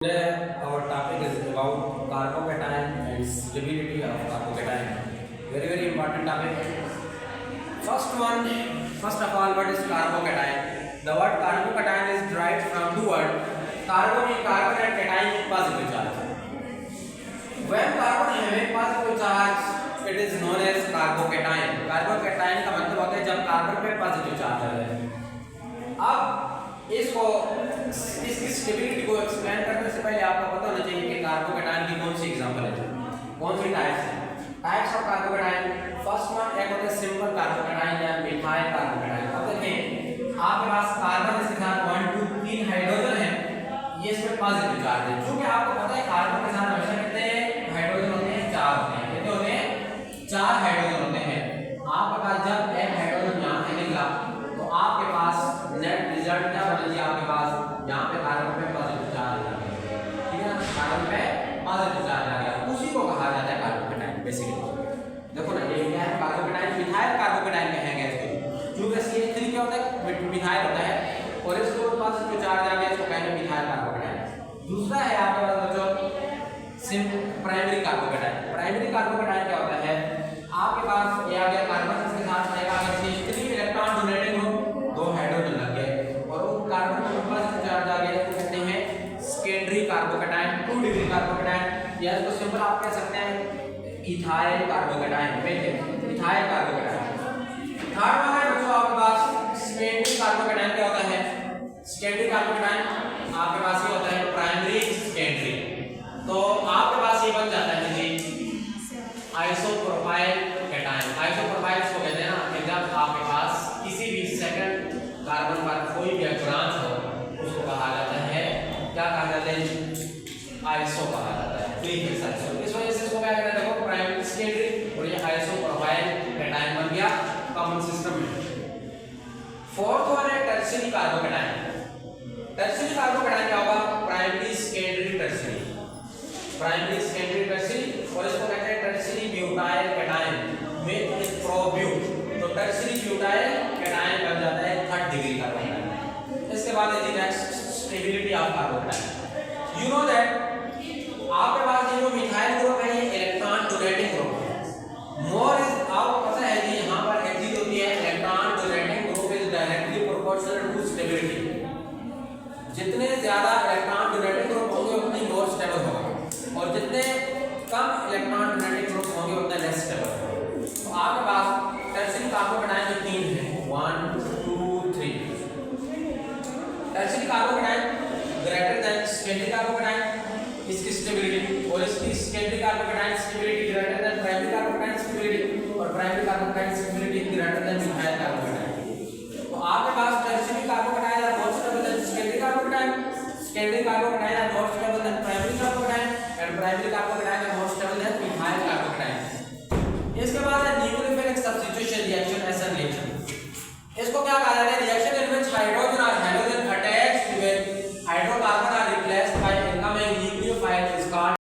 Today our topic is about carbocation and stability of carbocation. Very important topic. First of all, what is carbocation? The word carbocation is derived from two words. Carbon means carbon and cation positive charge. When carbon having positive charge, it is known as carbocation. Carbocation का मतलब होता है जब carbon पे positive charge है। अब इसकी stability को एक्सप्लेन करने से पहले आपको पता होना चाहिए कि कार्बोकेटायन की कौन सी एग्जांपल है, कौन सी टाइप्स है। Types of carbocation, first one एक होता है सिंपल कार्बोकेटायन या मिथाइल कार्बोकेटायन। अब देखें आपके पास कार्बन इसके साथ 1 2 3 हाइड्रोजन है, ये इसमें पॉजिटिव चार्ज है। क्योंकि आपको पता है कार्बन के साथ हमेशा कितने हाइड्रोजन होते हैं, 4 होते हैं। कितने होते हैं? 4 हाइड्रोजन होते हैं। आपके पास जब एक हाइड्रोजन यहां से निकला तो आपके पास नेट रिजल्ट क्या बना जी? आपके पास यहाँ पे कार्बन पे पॉजिटिव चार्ज आ गया, ठीक है ना? कार्बन पे पॉजिटिव चार्ज आ गया, उसी को कहा जाता है कार्बोकेटायन। बेसिकली देखो ना, ये क्या है? कार्बोकेटायन, मिथाइल कार्बोकेटायन कहेंगे इसको, क्योंकि CH3 क्या होता है? मिथाइल होता है और इसके पास जो चार्ज आ गया इसको कहेंगे मिथाइल कार्बोकेटायन। दूसरा है आपके पास बच्चों प्राइमरी कार्बोकेटायन। प्राइमरी कार्बोकेटायन क्या होता है? आपके पास ये आ गया कार्बन, इसके साथ एक आ गया CH3 electron donating group, 2 hydrogen लग गए और वो कार्बन के ऊपर चार्ज आ गया, तो कहते हैं सेकेंडरी कार्बोकेटायन, 2 डिग्री कार्बोकेटायन, या इसको सिंपल आप कह सकते हैं ethyl carbocation. Ethyl carbocation. Third one है बच्चों आपके पास सेकेंडरी कार्बोकेटायन। क्या होता है सेकेंडरी कार्बोकेटायन? आपके पास ये होता है प्राइमरी सेकेंडरी। तो आपके पास ये बन जाता है जी आइसोप्रोपाइल केटायन। आइसोप्रोपाइल को कहते हैं ना कि जब आपके पास किसी भी सेकंड कार्बन पर कोई भी ब्रांच हो उसको कहा जाता है, क्या कहा जाता है? आइसो कहा जाता है। Prefix iso. इस वजह से इसको क्या कहते हैं? देखो प्राइमरी सेकेंडरी और ये आइसोप्रोपाइल केटायन बन गया कॉमन सिस्टम में। फोर्थ वन है टर्शियरी कार्बोकेटायन। टर्शियरी कार्बोकेटायन क्या होगा? Primary secondary tertiary, primary secondary tertiary, और इसको कहते हैं टर्शियरी ब्यूटाइल केटायन विद प्रोब्यूट। तो टर्शियरी ब्यूटाइल केटायन बन जाता है 3rd डिग्री कार्बोकेटायन। इसके बाद है जी next stability of carbocation. You know that आपके पास ये जो मिथाइल ग्रुप है ये इलेक्ट्रॉन डोनेटिंग ग्रुप है। मोर इज आपको पता है जी यहां पर एक चीज होती है, electron donating group is directly proportional to stability. जितने ज्यादा इलेक्ट्रॉन डोनेटिंग ग्रुप होंगे उतनी मोर स्टेबल होगा, और जितने कम इलेक्ट्रॉन डोनेटिंग ग्रुप होंगे उतना लेस स्टेबल होगा। तो आपके पास टर्शियरी कार्बोकेटायन जो 3 है, 1 2 3। Tertiary carbocation greater than secondary carbocation, इसकी स्टेबिलिटी, और इसकी secondary carbocation stability greater than primary carbocation stability, और प्राइमरी कार्बोकेटायन